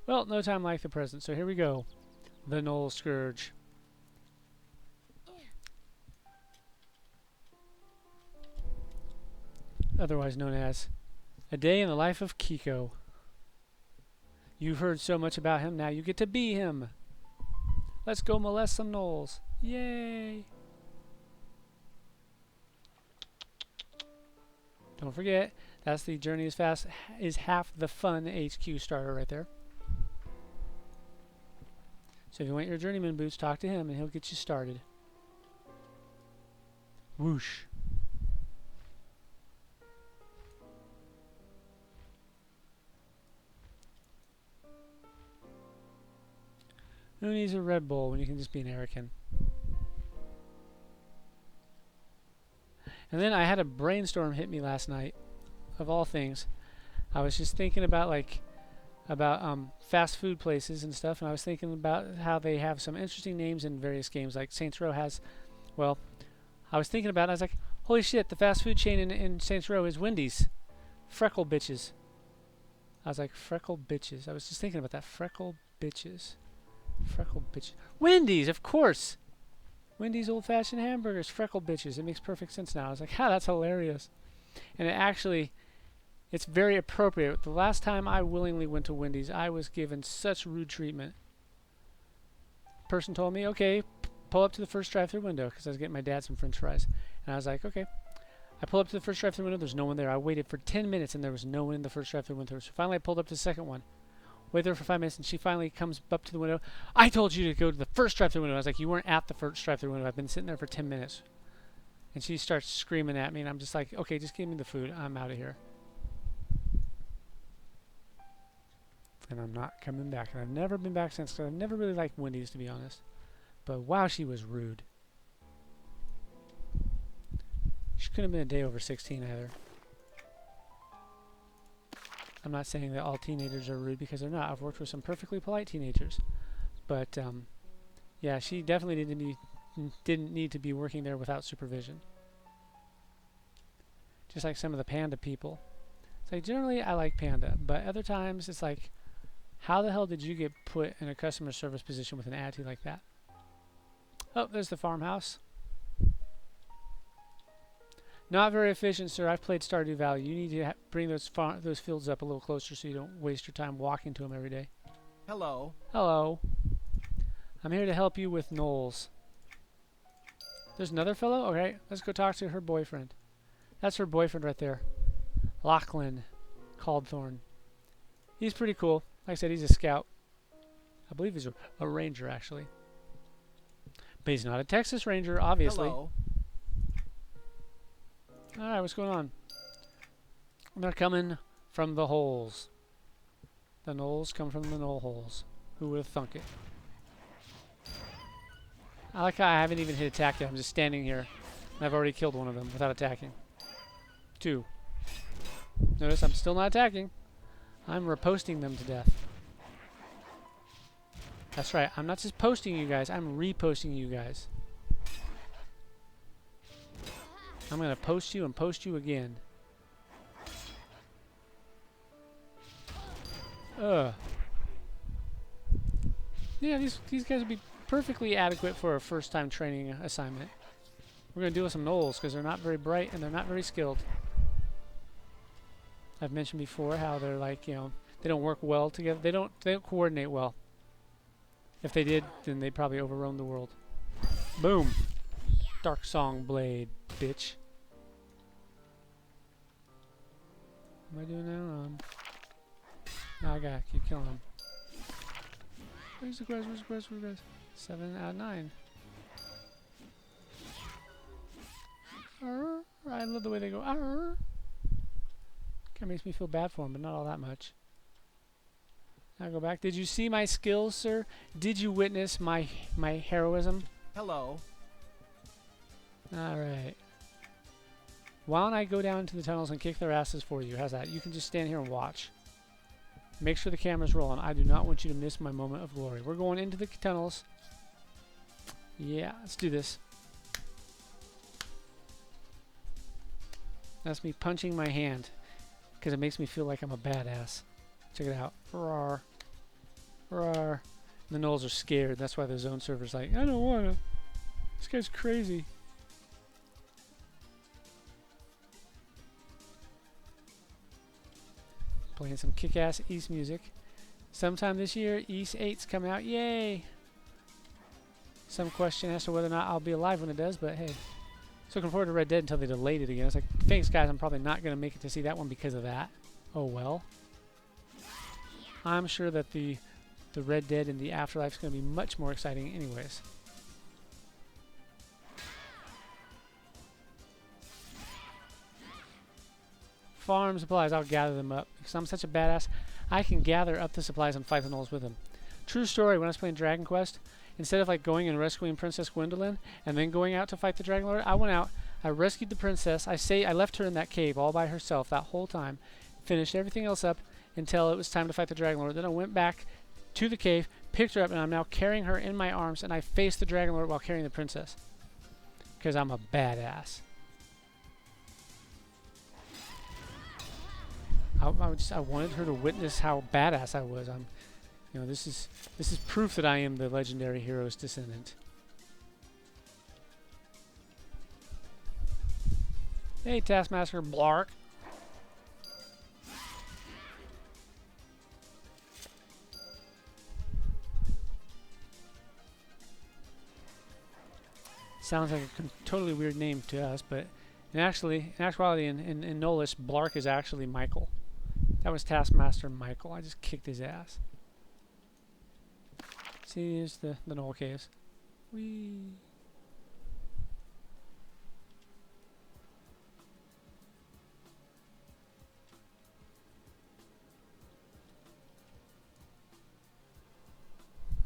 Well, no time like the present, so here we go. The Knoll Scourge. Otherwise known as A Day in the Life of Kiko. You've heard so much about him, now you get to be him. Let's go molest some gnolls. Yay! Don't forget, that's the journey as fast is half the fun HQ starter right there. So if you want your journeyman boots, talk to him and he'll get you started. Whoosh. Who needs a Red Bull when you can just be an American? And then I had a brainstorm hit me last night, of all things. I was just thinking about fast food places and stuff, and I was thinking about how they have some interesting names in various games, like Saints Row has. Well, I was thinking about it, I was like, holy shit, the fast food chain in Saints Row is Wendy's. Freckle bitches. I was like, freckle bitches. I was just thinking about that. Freckle bitches. Freckle bitches. Wendy's, of course! Wendy's old-fashioned hamburgers, freckle bitches. It makes perfect sense now. I was like, ha, that's hilarious. And it actually, it's very appropriate. The last time I willingly went to Wendy's, I was given such rude treatment. Person told me, okay, pull up to the first drive-thru window, because I was getting my dad some french fries. And I was like, okay. I pulled up to the first drive-thru window, there's no one there. I waited for 10 minutes, and there was no one in the first drive-thru window. So finally I pulled up to the second one. Waited there for 5 minutes, and she finally comes up to the window. I told you to go to the first drive-thru window. I was like, you weren't at the first drive-thru window. I've been sitting there for 10 minutes. And she starts screaming at me, and I'm just like, okay, just give me the food. I'm out of here. And I'm not coming back. And I've never been back since, because I've never really liked Wendy's, to be honest. But wow, she was rude. She couldn't have been a day over 16 either. I'm not saying that all teenagers are rude, because they're not. I've worked with some perfectly polite teenagers. But, yeah, she definitely didn't need to be working there without supervision. Just like some of the Panda people. It's like, generally I like Panda, but other times it's like, how the hell did you get put in a customer service position with an attitude like that? Oh, there's the farmhouse. Not very efficient, sir. I've played Stardew Valley. You need to bring those fields up a little closer so you don't waste your time walking to them every day. Hello. Hello. I'm here to help you with gnolls. There's another fellow? Okay, let's go talk to her boyfriend. That's her boyfriend right there. Lachlan Caldthorne. He's pretty cool. Like I said, he's a scout. I believe he's a ranger, actually. But he's not a Texas Ranger, obviously. Hello. Alright, what's going on? They're coming from the holes. The gnolls come from the knoll holes. Who would have thunk it? I like how I haven't even hit attack yet. I'm just standing here. And I've already killed one of them without attacking. 2. Notice I'm still not attacking. I'm reposting them to death. That's right. I'm not just posting you guys. I'm reposting you guys. I'm going to post you and post you again. Ugh. Yeah, these guys would be perfectly adequate for a first-time training assignment. We're going to deal with some gnolls because they're not very bright and they're not very skilled. I've mentioned before how they're like, you know, they don't work well together. They don't coordinate well. If they did, then they'd probably overrun the world. Boom. Dark Song Blade, bitch. What am I doing now? No, I gotta keep killing them. Where's the grass? Where's the grass? Where's the grass? 7 out of 9. Arr, I love the way they go. Arr. Kinda makes me feel bad for them, but not all that much. Now go back. Did you see my skills, sir? Did you witness my heroism? Hello. Alright. Why don't I go down into the tunnels and kick their asses for you? How's that? You can just stand here and watch. Make sure the camera's rolling. I do not want you to miss my moment of glory. We're going into the tunnels. Yeah, let's do this. That's me punching my hand because it makes me feel like I'm a badass. Check it out. Roar. The gnolls are scared. That's why the zone server's like, I don't wanna. This guy's crazy. Playing some kick-ass East music. Sometime this year, East 8's coming out. Yay! Some question as to whether or not I'll be alive when it does, but hey. So looking forward to Red Dead until they delayed it again. It's like, thanks guys, I'm probably not going to make it to see that one because of that. Oh well. I'm sure that the Red Dead in the Afterlife is going to be much more exciting anyways. Farm supplies, I'll gather them up. Because I'm such a badass, I can gather up the supplies and fight the gnolls with them. True story, when I was playing Dragon Quest, instead of like going and rescuing Princess Gwendolyn and then going out to fight the Dragon Lord, I went out, I rescued the princess, I left her in that cave all by herself that whole time, finished everything else up until it was time to fight the Dragon Lord. Then I went back to the cave, picked her up, and I'm now carrying her in my arms, and I faced the Dragon Lord while carrying the princess. Because I'm a badass. I wanted her to witness how badass I was. You know, this is proof that I am the legendary hero's descendant. Hey, Taskmaster Blark. Sounds like a totally weird name to us, but in actuality, in Nolish, Blark is actually Michael. That was Taskmaster Michael. I just kicked his ass. See, here's the Gnoll caves. Whee!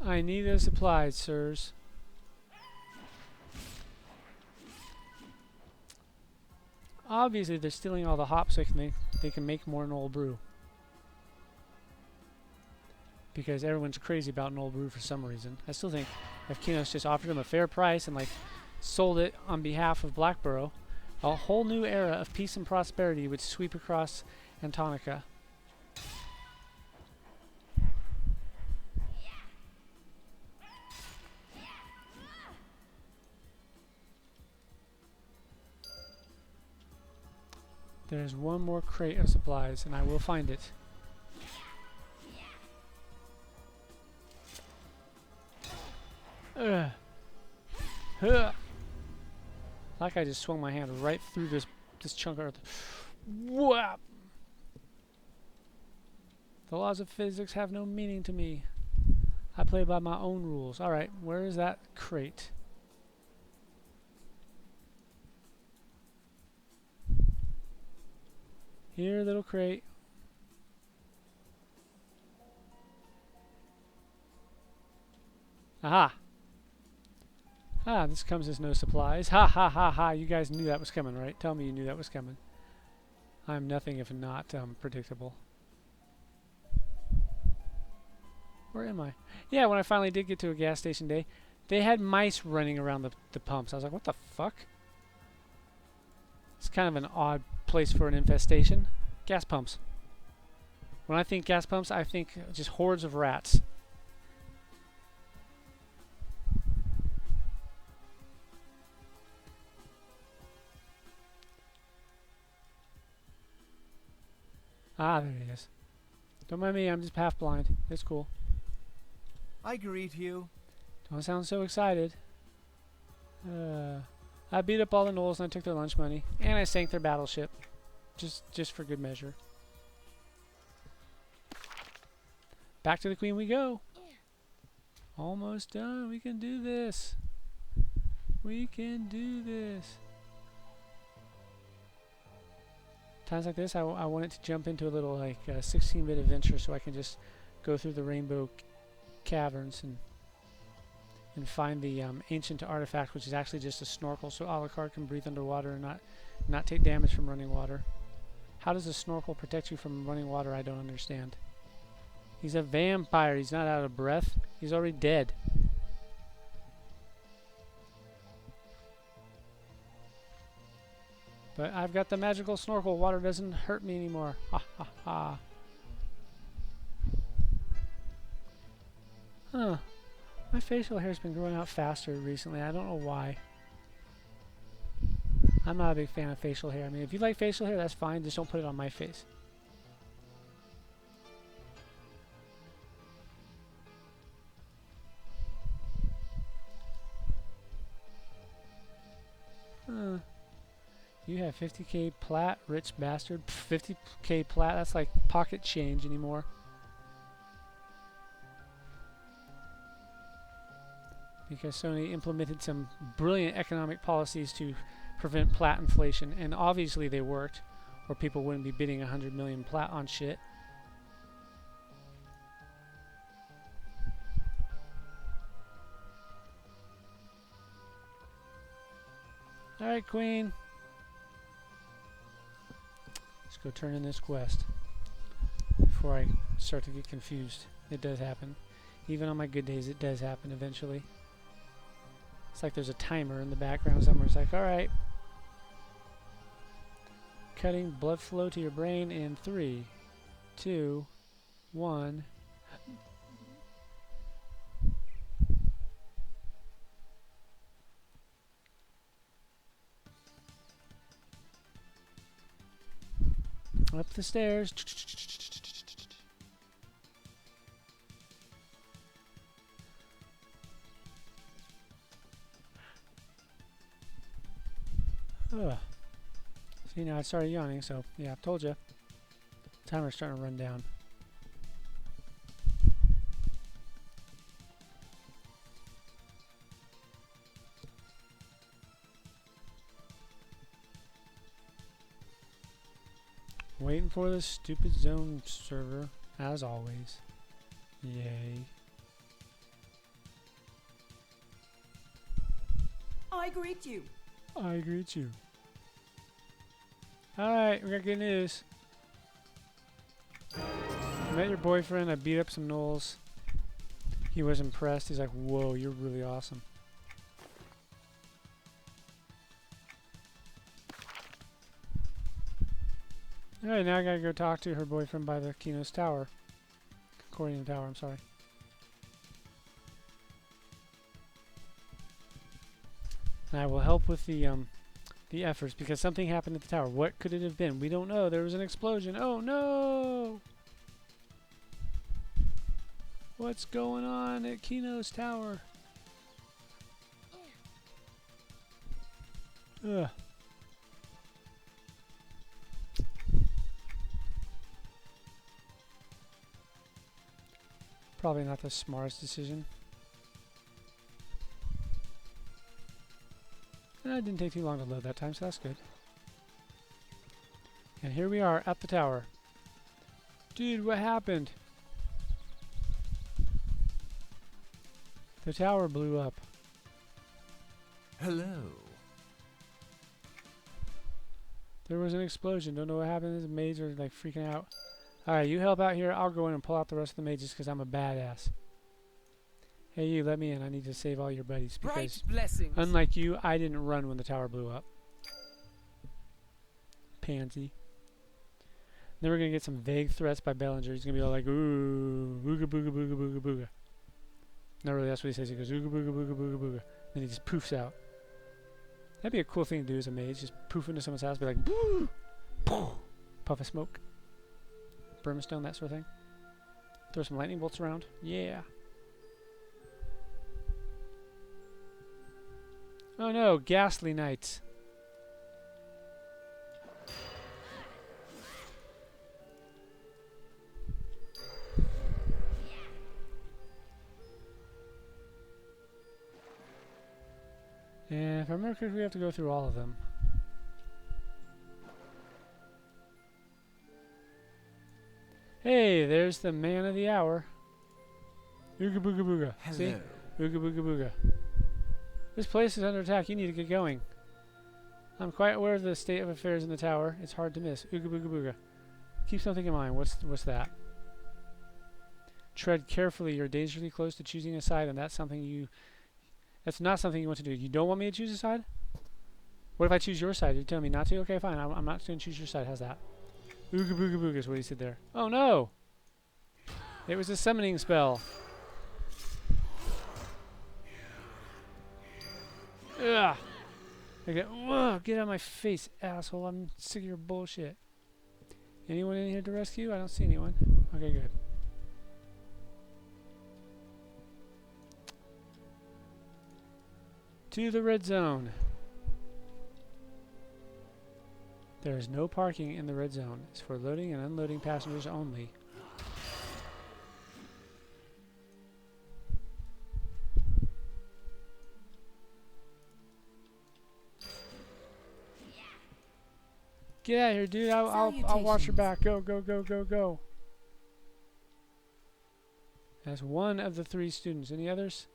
I need the supplies, sirs. Obviously, they're stealing all the hops so they can make more Gnoll brew. Because everyone's crazy about Gnoll brew for some reason. I still think if QEYNOS just offered them a fair price and like sold it on behalf of Blackborough, a whole new era of peace and prosperity would sweep across Antonica. There's one more crate of supplies, and I will find it. Ugh. Huh. Like I just swung my hand right through this chunk of earth. Whap! The laws of physics have no meaning to me. I play by my own rules. Alright, where is that crate? Here, little crate. Aha! Ah, this comes as no supplies. Ha ha ha ha! You guys knew that was coming, right? Tell me you knew that was coming. I'm nothing if not predictable. Where am I? Yeah, when I finally did get to a gas station day, they had mice running around the pumps. I was like, what the fuck? It's kind of an odd place for an infestation. Gas pumps. When I think gas pumps, I think just hordes of rats. Ah, there he is. Don't mind me, I'm just half blind. It's cool. I greet you. Don't sound so excited. I beat up all the gnolls and I took their lunch money. And I sank their battleship. Just for good measure. Back to the Queen we go. Almost done. We can do this. We can do this. Times like this, I want it to jump into a little like 16-bit adventure so I can just go through the rainbow caverns and find the ancient artifact, which is actually just a snorkel, so Alucard can breathe underwater and not take damage from running water. How does a snorkel protect you from running water? I don't understand. He's a vampire. He's not out of breath. He's already dead. But I've got the magical snorkel. Water doesn't hurt me anymore. Ha ha ha. Huh. My facial hair's been growing out faster recently. I don't know why. I'm not a big fan of facial hair. I mean, if you like facial hair, that's fine. Just don't put it on my face. You have 50k plat, rich bastard. 50k plat, that's like pocket change anymore. Because Sony implemented some brilliant economic policies to prevent plat inflation, and obviously they worked, or people wouldn't be bidding 100 million plat on shit. Alright, Queen. Let's go turn in this quest before I start to get confused. It does happen. Even on my good days, it does happen eventually. It's like there's a timer in the background somewhere. It's like, alright. Cutting blood flow to your brain in 3, 2, 1. Up the stairs. Ugh. See, now I started yawning, so yeah, I've told you. Timer's starting to run down. Waiting for the stupid zone server, as always. Yay. I greet you. I greet you. Alright, we got good news. I met your boyfriend, I beat up some gnolls. He was impressed. He's like, whoa, you're really awesome. Alright, now I gotta go talk to her boyfriend by the QEYNOS tower. Accordion tower, I'm sorry. And I will help with the efforts because something happened at the tower. What could it have been? We don't know. There was an explosion. Oh no! What's going on at QEYNOS tower? Ugh. Probably not the smartest decision. It didn't take too long to load that time, so that's good. And here we are at the tower. Dude, what happened? The tower blew up. Hello. There was an explosion. Don't know what happened. The maids are like freaking out. Alright, you help out here. I'll go in and pull out the rest of the mages because I'm a badass. Hey, you, let me in. I need to save all your buddies because, unlike you, I didn't run when the tower blew up. Pansy. Then we're going to get some vague threats by Bellinger. He's going to be all like, ooh, ooga booga booga booga booga. No, really, that's what he says. He goes, ooga booga booga booga booga. Then he just poofs out. That'd be a cool thing to do as a mage. Just poof into someone's house, be like, boo, poof, puff of smoke. Brimstone, that sort of thing. Throw some lightning bolts around. Yeah. Oh no, ghastly knights. And if I remember correctly, we have to go through all of them. Hey, there's the man of the hour. Ooga booga booga. Hello. See? Ooga booga booga. This place is under attack. You need to get going. I'm quite aware of the state of affairs in the tower. It's hard to miss. Ooga booga booga. Keep something in mind. What's that? Tread carefully. You're dangerously close to choosing a side, and that's not something you want to do. You don't want me to choose a side? What if I choose your side? You're telling me not to? Okay, fine. I'm not going to choose your side. How's that? Ooga booga booga is what he said there. Oh no! It was a summoning spell. Ugh. Okay, ugh, get out of my face, asshole. I'm sick of your bullshit. Anyone in here to rescue? I don't see anyone. Okay, good. To the red zone. There is no parking in the red zone. It's for loading and unloading passengers only. Get out of here, dude. I'll watch your back. Go, go, go, go, go. That's one of the 3 students. Any others?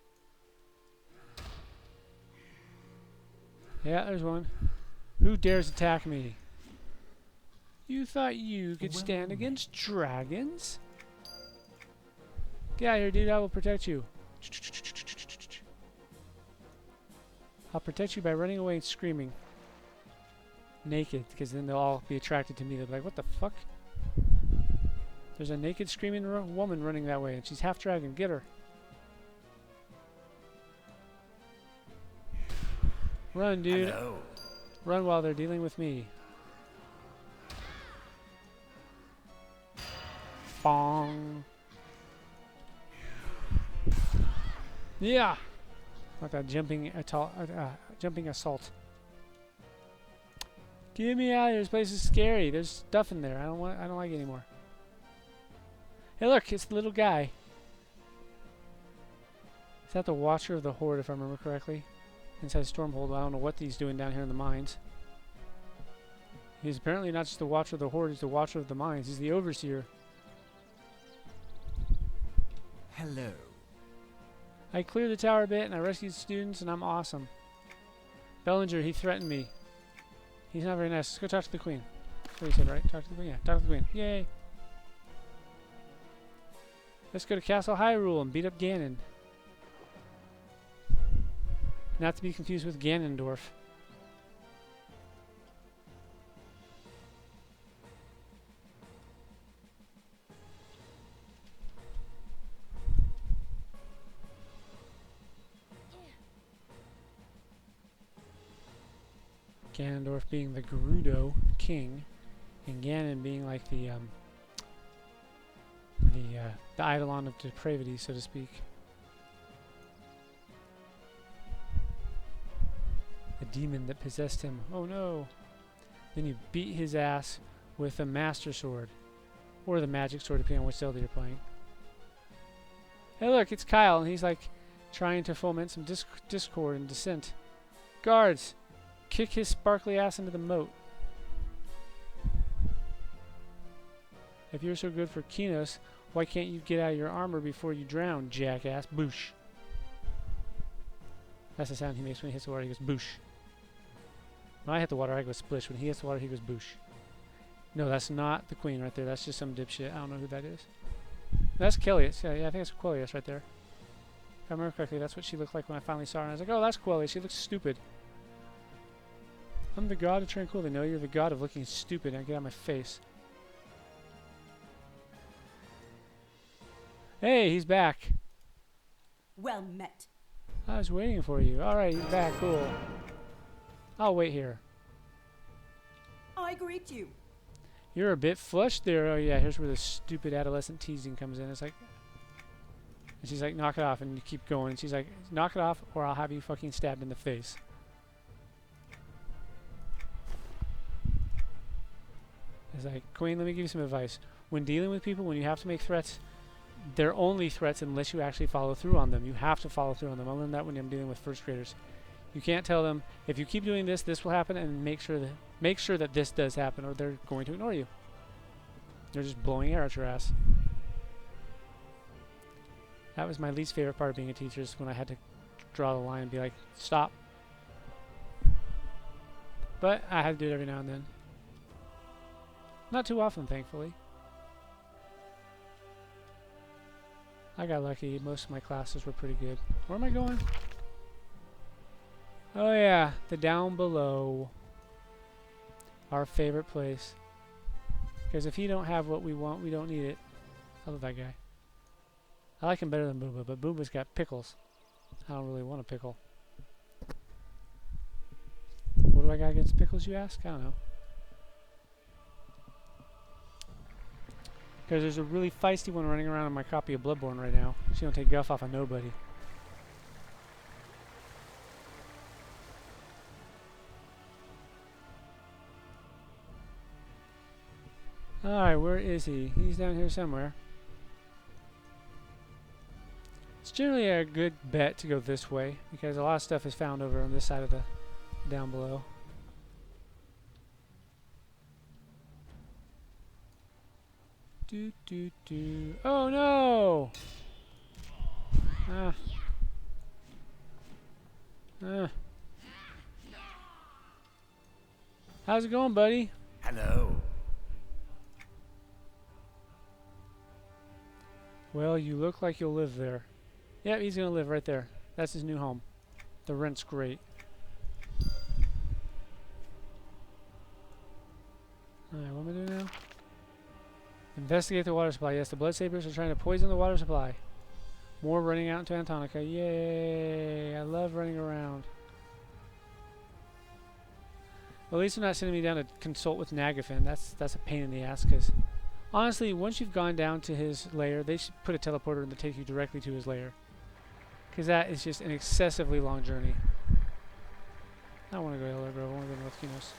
Yeah, there's one. Who dares attack me? You thought you could stand against dragons? Get out of here, dude. I will protect you. I'll protect you by running away and screaming. Naked, because then they'll all be attracted to me. They'll be like, what the fuck? There's a naked screaming woman running that way, and she's half dragon. Get her. Run, dude. Hello. Run while they're dealing with me. Bong. Yeah. Like that jumping assault. Get me out of here. This place is scary. There's stuff in there. I don't like it anymore. Hey, look, it's the little guy. Is that the Watcher of the Horde, if I remember correctly? Inside Stormhold. I don't know what he's doing down here in the mines. He's apparently not just the Watcher of the Horde, he's the Watcher of the mines. He's the Overseer. Hello. I cleared the tower a bit, and I rescued students, and I'm awesome. Bellinger, he threatened me. He's not very nice. Let's go talk to the Queen. That's what he said, right? Talk to the Queen. Yeah, talk to the Queen. Yay. Let's go to Castle Hyrule and beat up Ganon. Not to be confused with Ganondorf. Ganondorf being the Gerudo king, and Ganon being like the Eidolon of depravity, so to speak. The demon that possessed him. Oh no! Then you beat his ass with a Master Sword, or the Magic Sword, depending on which Zelda you're playing. Hey, look, it's Kyle, and he's like trying to foment some discord and dissent. Guards! Kick his sparkly ass into the moat. If you're so good for QEYNOS, why can't you get out of your armor before you drown, jackass? Boosh. That's the sound he makes when he hits the water. He goes boosh. When I hit the water, I go splish. When he hits the water, he goes boosh. No, that's not the Queen right there. That's just some dipshit. I don't know who that is. That's Quellius. Yeah, I think it's Quellius right there. If I remember correctly, that's what she looked like when I finally saw her. And I was like, oh, that's Quellius. She looks stupid. I'm the god of tranquility. No, you're the god of looking stupid. Now get out of my face. Hey, he's back. Well met. I was waiting for you. Alright, he's back. Cool. I'll wait here. I greet you. You're a bit flushed there. Oh, yeah, here's where the stupid adolescent teasing comes in. It's like... And she's like, knock it off. And you keep going. And she's like, knock it off or I'll have you fucking stabbed in the face. It's like, Queen, let me give you some advice. When dealing with people, when you have to make threats, they're only threats unless you actually follow through on them. You have to follow through on them. I learned that when I'm dealing with first graders. You can't tell them, if you keep doing this, this will happen, and make sure that this does happen, or they're going to ignore you. They're just blowing air at your ass. That was my least favorite part of being a teacher, is when I had to draw the line and be like, stop. But I had to do it every now and then. Not too often, thankfully. I got lucky. Most of my classes were pretty good. Where am I going? Oh yeah, the down below. Our favorite place. Because if you don't have what we want, we don't need it. I love that guy. I like him better than Booba, but Booba's got pickles. I don't really want a pickle. do I got against pickles, you ask? I don't know. Because there's a really feisty one running around in my copy of Bloodborne right now. She don't take guff off of nobody. Alright, where is he? He's down here somewhere. It's generally a good bet to go this way, because a lot of stuff is found over on this side of the down below. Oh no! How's it going, buddy? Hello. Well, you look like you'll live there. Yep, he's gonna live right there. That's his new home. The rent's great. Alright, what am I doing now? Investigate the water supply. Yes, the blood sabers are trying to poison the water supply. More running out into Antonica. Yay! I love running around. Well, at least they're not sending me down to consult with Nagafin. That's a pain in the ass, because honestly, once you've gone down to his lair, they should put a teleporter in to take you directly to his lair. Because that is just an excessively long journey. I don't want to go to Yellow Grove. I want to go to North QEYNOS.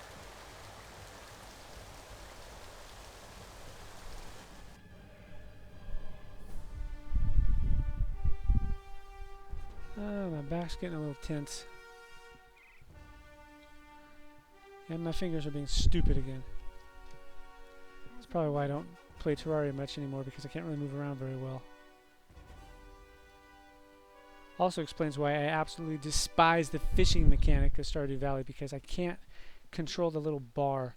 Oh, my back's getting a little tense. And my fingers are being stupid again. That's probably why I don't play Terraria much anymore, because I can't really move around very well. Also explains why I absolutely despise the fishing mechanic of Stardew Valley, because I can't control the little bar.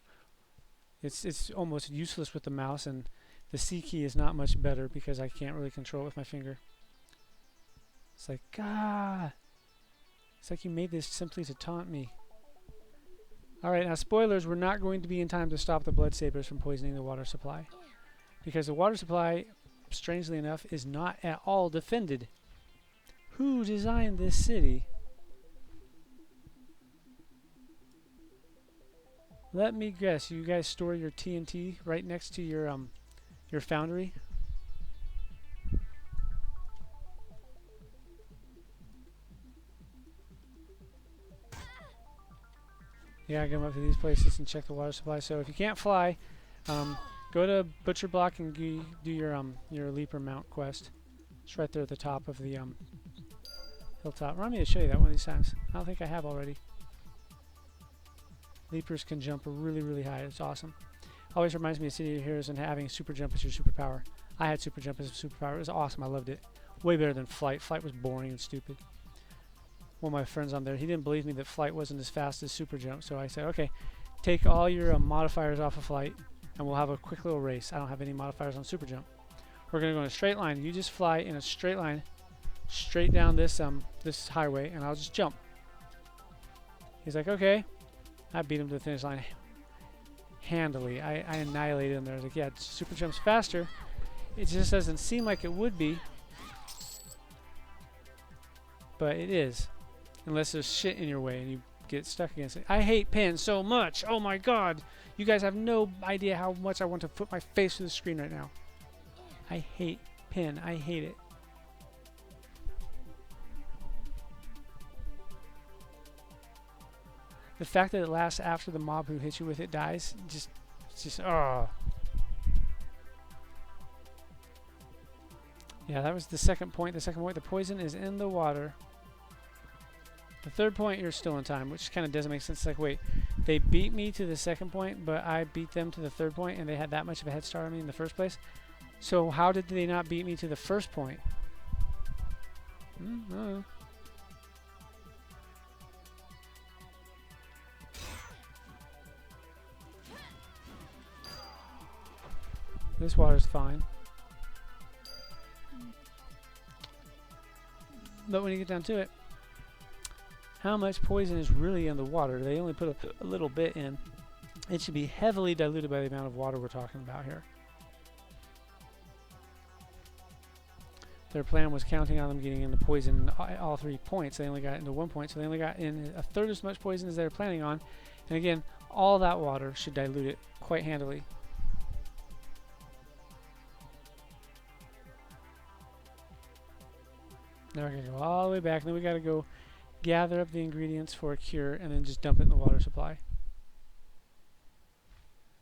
It's almost useless with the mouse, and the C key is not much better because I can't really control it with my finger. It's like, ah! It's like you made this simply to taunt me. Alright, now spoilers, we're not going to be in time to stop the blood sabers from poisoning the water supply. Because the water supply, strangely enough, is not at all defended. Who designed this city? Let me guess, you guys store your TNT right next to your foundry? Yeah, I come up to these places and check the water supply. So if you can't fly, go to Butcher Block and do your Leaper Mount quest. It's right there at the top of the hilltop. Remind me to show you that one of these times. I don't think I have already. Leapers can jump really, really high. It's awesome. Always reminds me of City of Heroes and having super jump as your superpower. I had super jump as a superpower. It was awesome. I loved it. Way better than flight. Flight was boring and stupid. One of my friends on there, he didn't believe me that flight wasn't as fast as super jump, so I said, okay, take all your modifiers off of flight and we'll have a quick little race. I don't have any modifiers on super jump. We're going to go in a straight line. You just fly in a straight line straight down this this highway, and I'll just jump. He's like, okay. I beat him to the finish line handily. I annihilated him there. I was like, yeah, super jump's faster. It just doesn't seem like it would be, but it is. Unless there's shit in your way and you get stuck against it. I hate pins so much. Oh my god. You guys have no idea how much I want to put my face to the screen right now. I hate pin. I hate it. The fact that it lasts after the mob who hits you with it dies, it's just, oh. Yeah, that was the second point. The second point, the poison is in the water. The third point, you're still in time, which kind of doesn't make sense. It's like, wait, they beat me to the second point, but I beat them to the third point, and they had that much of a head start on me in the first place. So how did they not beat me to the first point? I don't know. This water's fine. But when you get down to it, how much poison is really in the water? They only put a little bit in. It should be heavily diluted by the amount of water we're talking about here. Their plan was counting on them getting into poison in all 3 points. They only got into 1 point, so they only got in a third as much poison as they were planning on. And again, all that water should dilute it quite handily. Now we're going to go all the way back, and then we got to go gather up the ingredients for a cure and then just dump it in the water supply.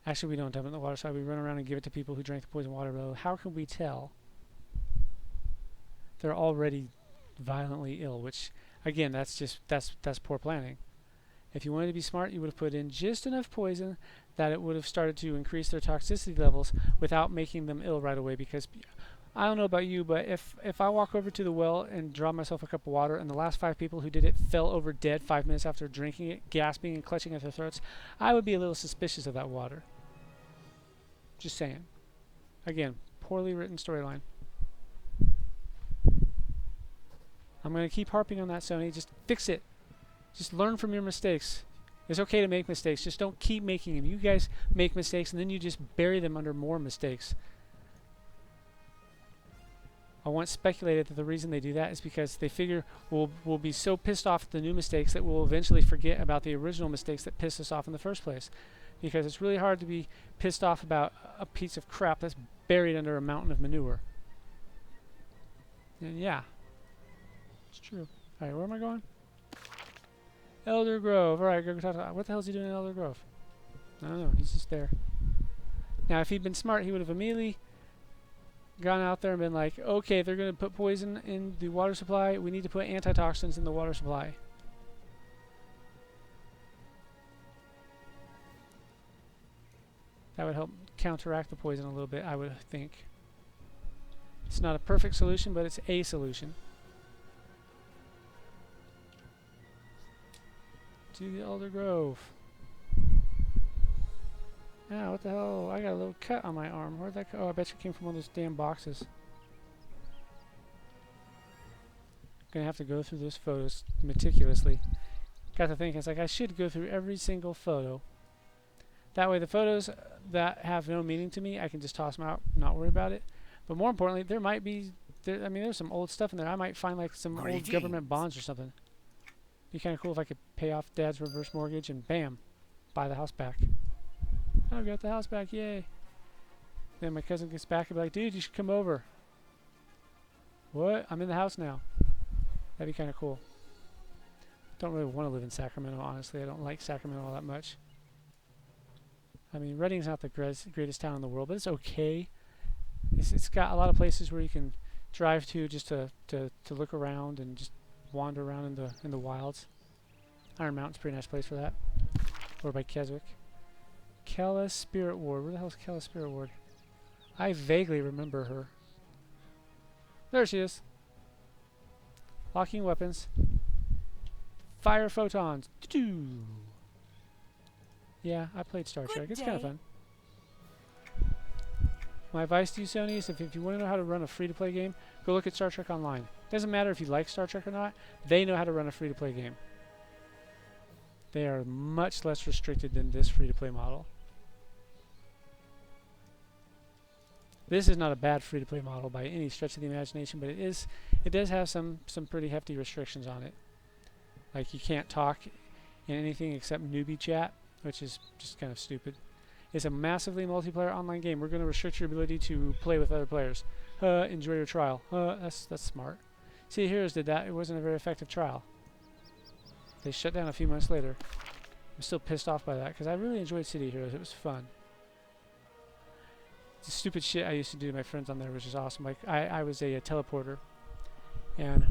Actually, we don't dump it in the water supply. We run around and give it to people who drank the poison water. But how can we tell? They're already violently ill, which, again, that's poor planning. If you wanted to be smart, you would have put in just enough poison that it would have started to increase their toxicity levels without making them ill right away. Because I don't know about you, but if I walk over to the well and draw myself a cup of water and the last 5 people who did it fell over dead 5 minutes after drinking it, gasping and clutching at their throats, I would be a little suspicious of that water. Just saying. Again, poorly written storyline. I'm going to keep harping on that, Sony. Just fix it. Just learn from your mistakes. It's okay to make mistakes. Just don't keep making them. You guys make mistakes and then you just bury them under more mistakes. I once speculated that the reason they do that is because they figure we'll be so pissed off at the new mistakes that we'll eventually forget about the original mistakes that pissed us off in the first place. Because it's really hard to be pissed off about a piece of crap that's buried under a mountain of manure. And yeah, it's true. Alright, where am I going? Elder Grove. Alright, go talk to... What the hell is he doing in Elder Grove? I don't know. He's just there. Now, if he'd been smart, he would have immediately gone out there and been like, okay, they're going to put poison in the water supply. We need to put antitoxins in the water supply. That would help counteract the poison a little bit, I would think. It's not a perfect solution, but it's a solution. To the Elder Grove. Ah, what the hell? I got a little cut on my arm. Where'd that go? Oh, I bet you it came from one of those damn boxes. Gonna have to go through those photos meticulously. Got to think, it's like I should go through every single photo. That way the photos that have no meaning to me, I can just toss them out, not worry about it. But more importantly, there might be, I mean, there's some old stuff in there. I might find like some old government bonds or something. Be kind of cool if I could pay off Dad's reverse mortgage and bam, buy the house back. Oh, got the house back, yay. Then my cousin gets back and be like, dude, you should come over. What? I'm in the house now. That'd be kind of cool. Don't really want to live in Sacramento, honestly. I don't like Sacramento all that much. I mean, Redding's not the greatest town in the world, but it's okay. It's got a lot of places where you can drive to just to look around and just wander around in the wilds. Iron Mountain's a pretty nice place for that. Or by Keswick. Kella Spirit Ward. Where the hell is Kella Spirit Ward? I vaguely remember her. There she is. Locking weapons. Fire photons. Doo-doo. Yeah, I played Star Trek. It's kind of fun. My advice to you, Sony, is if you want to know how to run a free-to-play game, go look at Star Trek Online. Doesn't matter if you like Star Trek or not. They know how to run a free-to-play game. They are much less restricted than this free-to-play model. This is not a bad free-to-play model by any stretch of the imagination, but it does have some pretty hefty restrictions on it. Like you can't talk in anything except newbie chat, which is just kind of stupid. It's a massively multiplayer online game. We're going to restrict your ability to play with other players. Enjoy your trial. That's smart. City Heroes did that. It wasn't a very effective trial. They shut down a few months later. I'm still pissed off by that because I really enjoyed City Heroes. It was fun. The stupid shit I used to do to my friends on there, which is awesome. Like I was a teleporter, and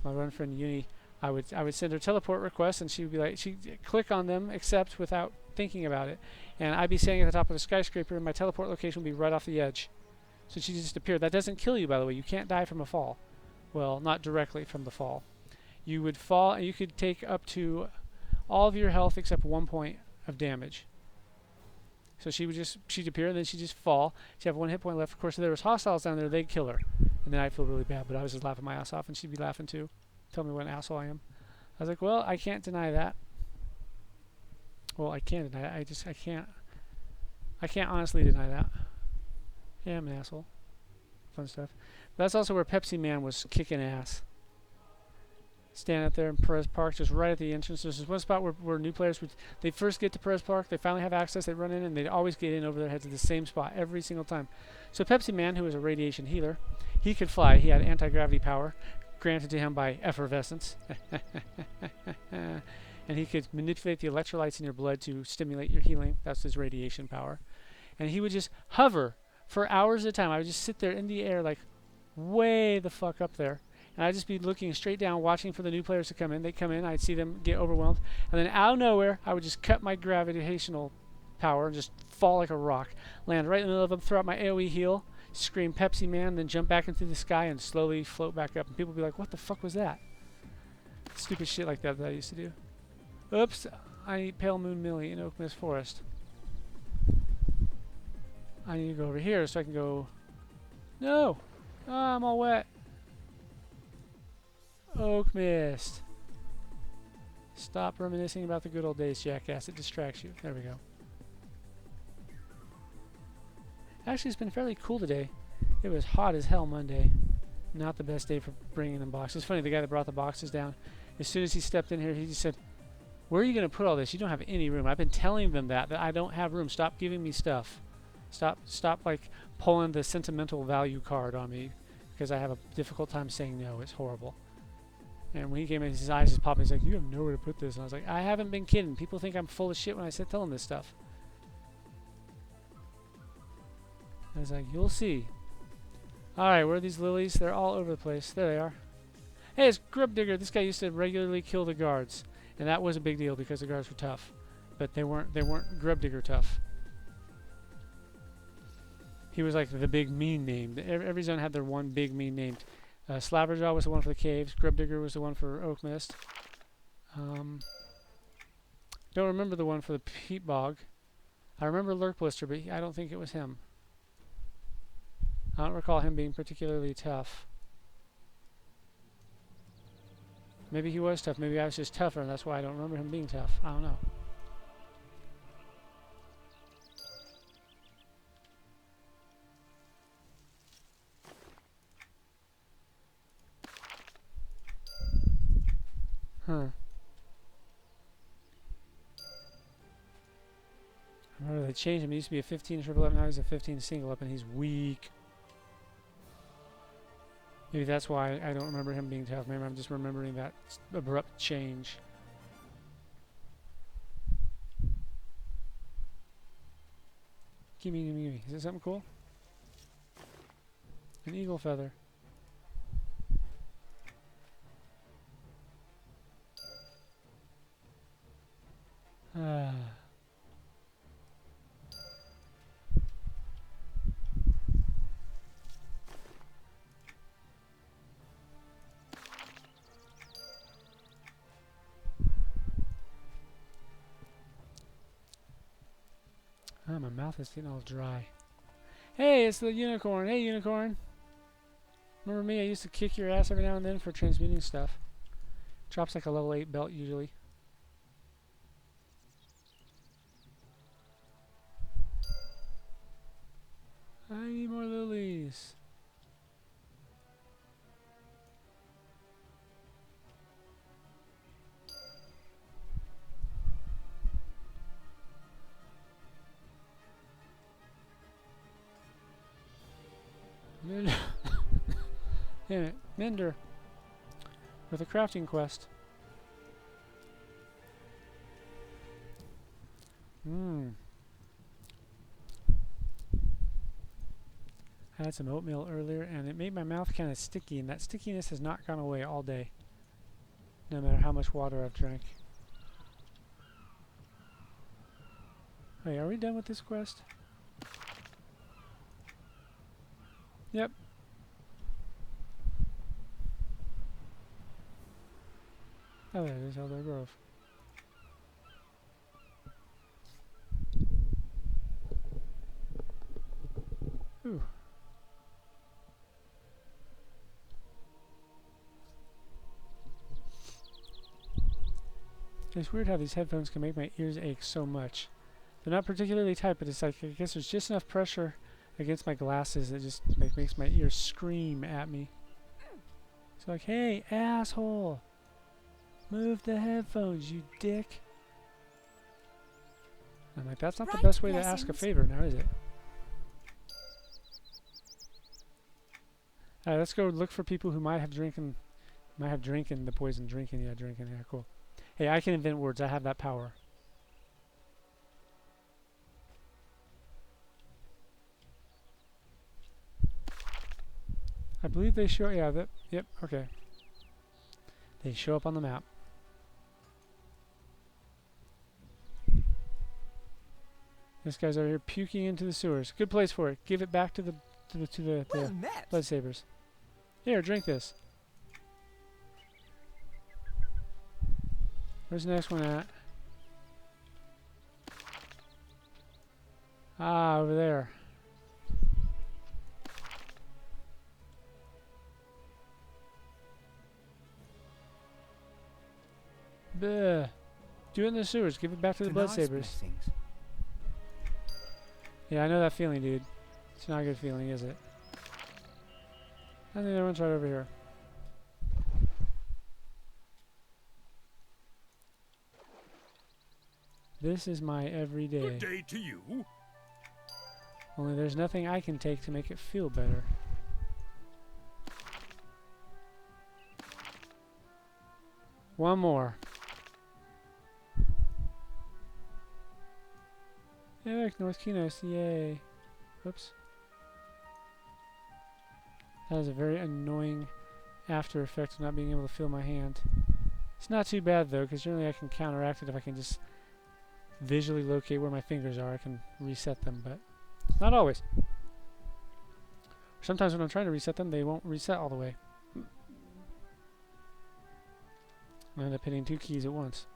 my one friend Uni, I would send her teleport requests, and she would be like, she'd click on them, accept without thinking about it, and I'd be standing at the top of a skyscraper, and my teleport location would be right off the edge. So she just appeared. That doesn't kill you, by the way. You can't die from a fall. Well, not directly from the fall. You would fall, and you could take up to all of your health except 1 point of damage. So she'd appear, and then she'd just fall. She'd have 1 hit point left. Of course, if there was hostiles down there, they'd kill her. And then I'd feel really bad, but I was just laughing my ass off, and she'd be laughing too. Tell me what an asshole I am. I was like, well, I can't deny that. Well, I can deny it. I can't honestly deny that. Yeah, I'm an asshole. Fun stuff. But that's also where Pepsi Man was kicking ass. Stand up there in Perez Park, just right at the entrance. There's this one spot where new players would, they first get to Perez Park, they finally have access, they run in, and they'd always get in over their heads at the same spot every single time. So Pepsi Man, who was a radiation healer, he could fly. He had anti-gravity power, granted to him by effervescence. And he could manipulate the electrolytes in your blood to stimulate your healing. That's his radiation power. And he would just hover for hours at a time. I would just sit there in the air, like way the fuck up there. And I'd just be looking straight down, watching for the new players to come in. They'd come in, I'd see them get overwhelmed. And then out of nowhere, I would just cut my gravitational power and just fall like a rock. Land right in the middle of them, throw out my AoE heal, scream Pepsi Man, then jump back into the sky and slowly float back up. And people would be like, what the fuck was that? Stupid shit like that I used to do. Oops, I eat Pale Moon Millie in Oak Mist Forest. I need to go over here so I can go... No! Oh, I'm all wet. Oak Mist. Stop reminiscing about the good old days, jackass. It distracts you. There we go. Actually, it's been fairly cool today. It was hot as hell Monday. Not the best day for bringing in boxes. It's funny, the guy that brought the boxes down, as soon as he stepped in here, he just said, where are you going to put all this? You don't have any room. I've been telling them that I don't have room. Stop giving me stuff. Stop like pulling the sentimental value card on me, because I have a difficult time saying no. It's horrible. And when he came in, his eyes just popped. He's like, you have nowhere to put this. And I was like, I haven't been kidding. People think I'm full of shit when I tell them this stuff. I was like, you'll see. Alright, where are these lilies? They're all over the place. There they are. Hey, it's Grub Digger. This guy used to regularly kill the guards. And that was a big deal because the guards were tough. But they weren't Grub Digger tough. He was like the big mean name. Every zone had their one big mean name. Slabberjaw was the one for the caves. Grub Digger was the one for Oak Mist. Don't remember the one for the Peat Bog. I remember Lurk Blister, but I don't think it was him. I don't recall him being particularly tough. Maybe he was tough. Maybe I was just tougher, and that's why I don't remember him being tough. I don't know. Huh. I remember they changed him. He used to be a 15 triple up, now he's a 15 single up, and he's weak. Maybe that's why I don't remember him being tough. Maybe I'm just remembering that abrupt change. Gimme, gimme, gimme. Is it something cool? An eagle feather. Ah. Oh, my mouth is getting all dry. Hey, it's the unicorn. Hey, unicorn. Remember me? I used to kick your ass every now and then for transmuting stuff. Drops like a level 8 belt usually. I need more lilies. Damn it, Mender. With a crafting quest. I had some oatmeal earlier and it made my mouth kind of sticky, and that stickiness has not gone away all day. No matter how much water I've drank. Wait, are we done with this quest? Yep. Oh, there it is, Elder Grove. Ooh. It's weird how these headphones can make my ears ache so much. They're not particularly tight, but it's like, I guess there's just enough pressure against my glasses that just makes my ears scream at me. It's like, hey, asshole! Move the headphones, you dick. I'm like, that's not the Right, best way to ask a blessings. favor now, is it? Alright, let's go look for people who might have drinking the poison. Drinking, yeah, cool. Hey, I can invent words. I have that power. I believe they show, yeah, yep, okay. They show up on the map. This guy's over here puking into the sewers. Good place for it. Give it back to the Well met. blood sabers. Here, drink this. Where's the next one at? Ah, over there. Bleh. Do it in the sewers. Give it back to the blood QEYNOS sabers. blessings. Yeah, I know that feeling, dude. It's not a good feeling, is it? I think the other one's right over here. This is my everyday. Good day to you. Only there's nothing I can take to make it feel better. One more. Yeah, look, North QEYNOS, yay. Whoops. That is a very annoying after effect of not being able to feel my hand. It's not too bad though, because generally I can counteract it if I can just visually locate where my fingers are. I can reset them, but not always. Sometimes when I'm trying to reset them, they won't reset all the way. I end up hitting 2 keys at once.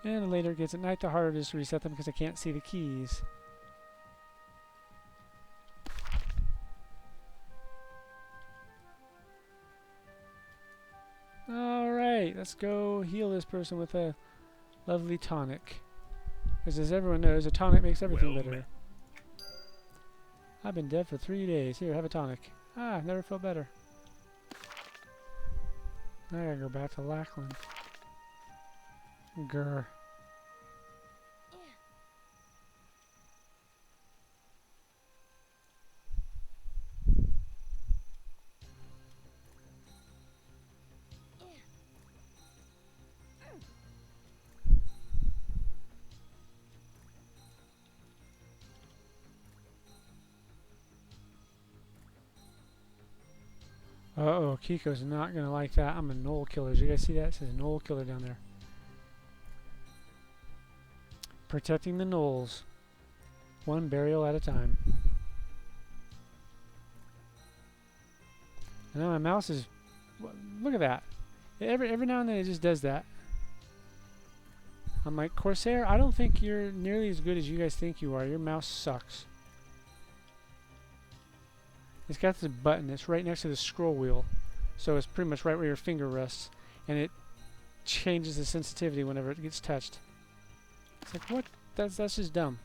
And the later it gets at night, the harder it is to reset them because I can't see the keys. Alright, let's go heal this person with a lovely tonic. Because as everyone knows, a tonic makes everything Well better. met. I've been dead for 3 days. Here, have a tonic. Ah, never felt better. I gotta go back to Lackland. Grr. Uh-oh, Kiko's not gonna like that. I'm a knoll killer. Did you guys see that? It says knoll killer down there. Protecting the knolls. One burial at a time. I know my mouse is... Look at that. Every now and then it just does that. I'm like, Corsair, I don't think you're nearly as good as you guys think you are. Your mouse sucks. It's got this button. It's right next to the scroll wheel. So it's pretty much right where your finger rests. And it changes the sensitivity whenever it gets touched. It's like, what? That's just dumb.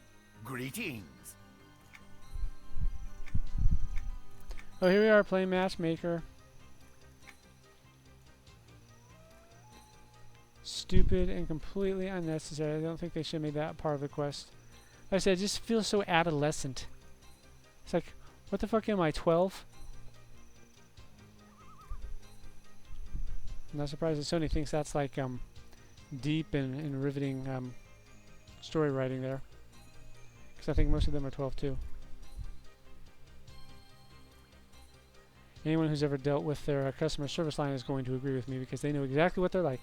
Greetings. Oh, here we are playing Matchmaker. Stupid and completely unnecessary. I don't think they should have made that part of the quest. Like I said, it just feels so adolescent. It's like, what the fuck am I, 12? I'm not surprised that Sony thinks that's like deep and riveting story writing there. Because I think most of them are 12 too. Anyone who's ever dealt with their customer service line is going to agree with me because they know exactly what they're like.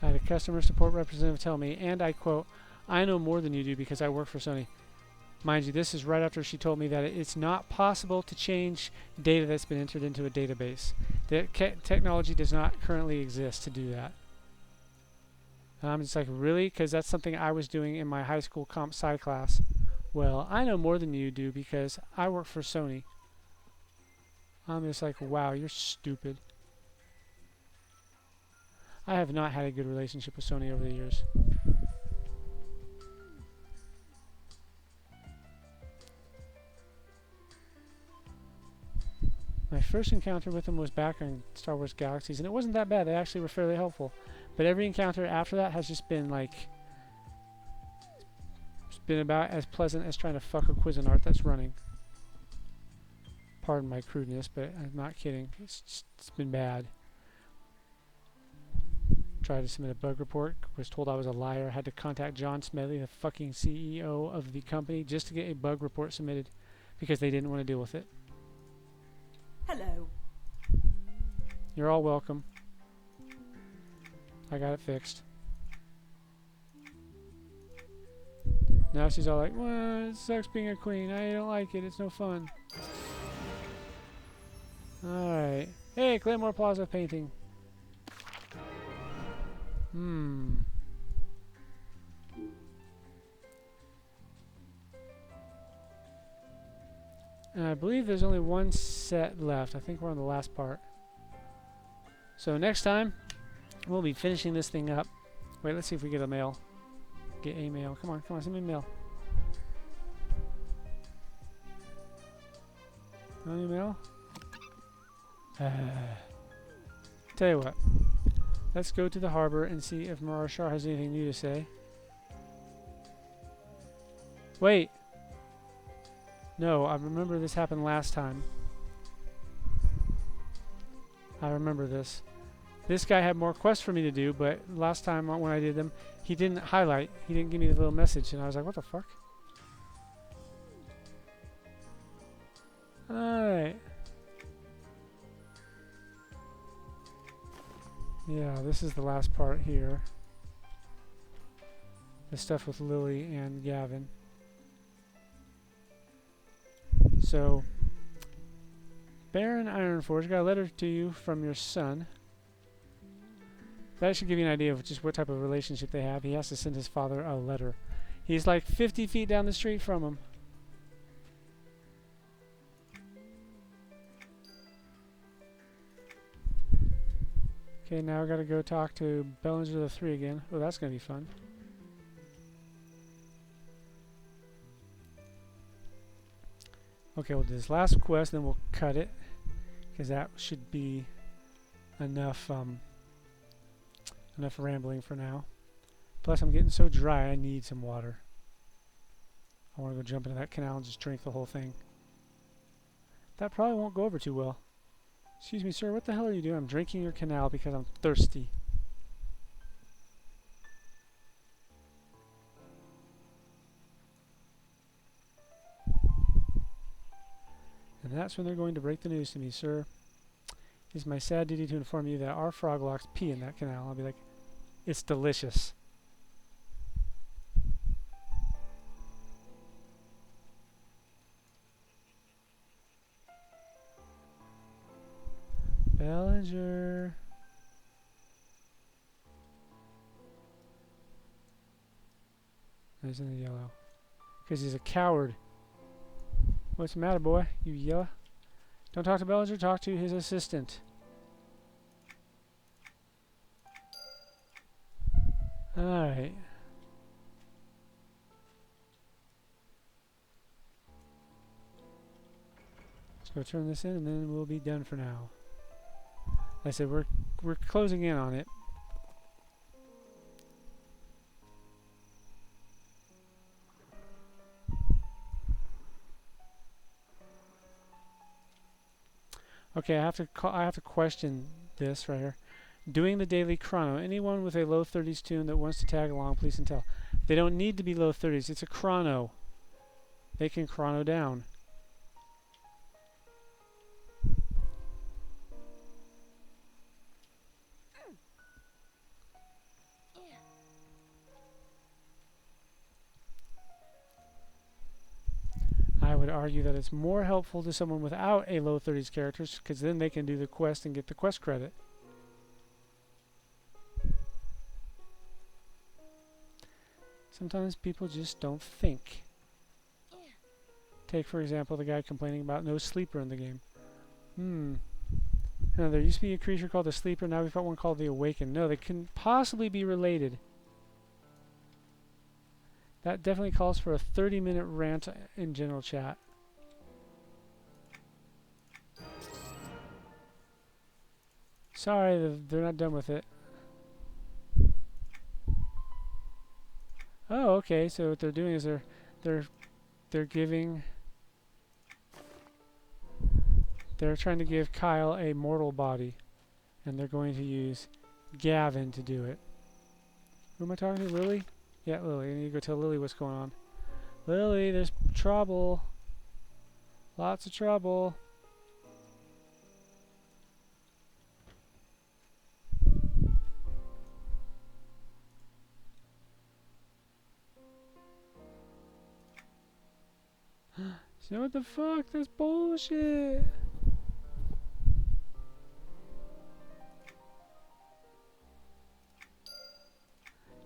I had a customer support representative tell me, and I quote, "I know more than you do because I work for Sony." Mind you, this is right after she told me that it's not possible to change data that's been entered into a database. The technology does not currently exist to do that. And I'm just like, really? Because that's something I was doing in my high school comp sci class. Well, I know more than you do because I work for Sony. I'm just like, wow, you're stupid. I have not had a good relationship with Sony over the years. first encounter with them was back in Star Wars Galaxies, and it wasn't that bad. They actually were fairly helpful. But every encounter after that has just been like, it's been about as pleasant as trying to fuck a Cuisinart that's running. Pardon my crudeness, but I'm not kidding. It's been bad. Tried to submit a bug report, was told I was a liar, had to contact John Smedley, the fucking CEO of the company, just to get a bug report submitted because they didn't want to deal with it. Hello. You're all welcome. I got it fixed. Now she's all like, well, it sucks being a queen. I don't like it. It's no fun. Alright. Hey, Claymore Plaza painting. And I believe there's only one set left. I think we're on the last part. So next time, we'll be finishing this thing up. Wait, let's see if we get a mail. Get a mail. Come on, send me a mail. No new mail? Tell you what. Let's go to the harbor and see if Marashar has anything new to say. Wait! No, I remember this happened last time. I remember this. This guy had more quests for me to do, but last time when I did them, he didn't highlight. He didn't give me the little message, and I was like, what the fuck? Alright. Yeah, this is the last part here. The stuff with Lily and Gavin. So, Baron Ironforge, got a letter to you from your son. That should give you an idea of just what type of relationship they have. He has to send his father a letter. He's like 50 feet down the street from him. Okay, now I gotta go talk to Bellinger the 3 again. Oh, that's gonna be fun. Okay, we'll do this last quest, then we'll cut it, because that should be enough enough rambling for now. Plus, I'm getting so dry, I need some water. I want to go jump into that canal and just drink the whole thing. That probably won't go over too well. Excuse me, sir, what the hell are you doing? I'm drinking your canal because I'm thirsty. And that's when they're going to break the news to me, sir. It is my sad duty to inform you that our froglocks pee in that canal. I'll be like, it's delicious. Bellinger. He's in the yellow. Because he's a coward. What's the matter, boy? You yellow? Don't talk to Bellinger, talk to his assistant. Alright. Let's go turn this in and then we'll be done for now. Like I said, we're closing in on it. Okay, I have to question this right here. Doing the daily chrono. Anyone with a low 30s tune that wants to tag along, please and tell. They don't need to be low 30s. It's a chrono. They can chrono down. I would argue that it's more helpful to someone without a low 30s characters, because then they can do the quest and get the quest credit. Sometimes people just don't think. Take, for example, the guy complaining about no sleeper in the game. Now, there used to be a creature called the Sleeper, now we've got one called the Awakened. No, they couldn't possibly be related. That definitely calls for a 30-minute rant in general chat. Sorry, they're not done with it. Oh, okay. So what they're doing is they're giving. They're trying to give Kyle a mortal body, and they're going to use Gavin to do it. Who am I talking to? Lily? Yeah, Lily. I need to go tell Lily what's going on. Lily, there's trouble. Lots of trouble. So what the fuck? That's bullshit.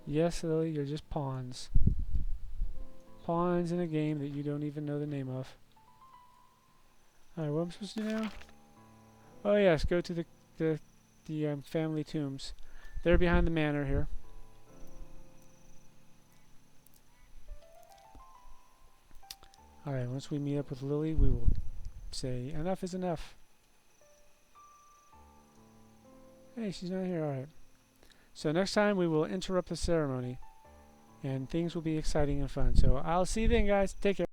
Yes, Lily, you're just pawns. Pawns in a game that you don't even know the name of. Alright, what am I supposed to do now? Oh yes, go to the family tombs. They're behind the manor here. Alright, once we meet up with Lily, we will say enough is enough. Hey, she's not here. Alright. So next time we will interrupt the ceremony, and things will be exciting and fun. So I'll see you then, guys. Take care.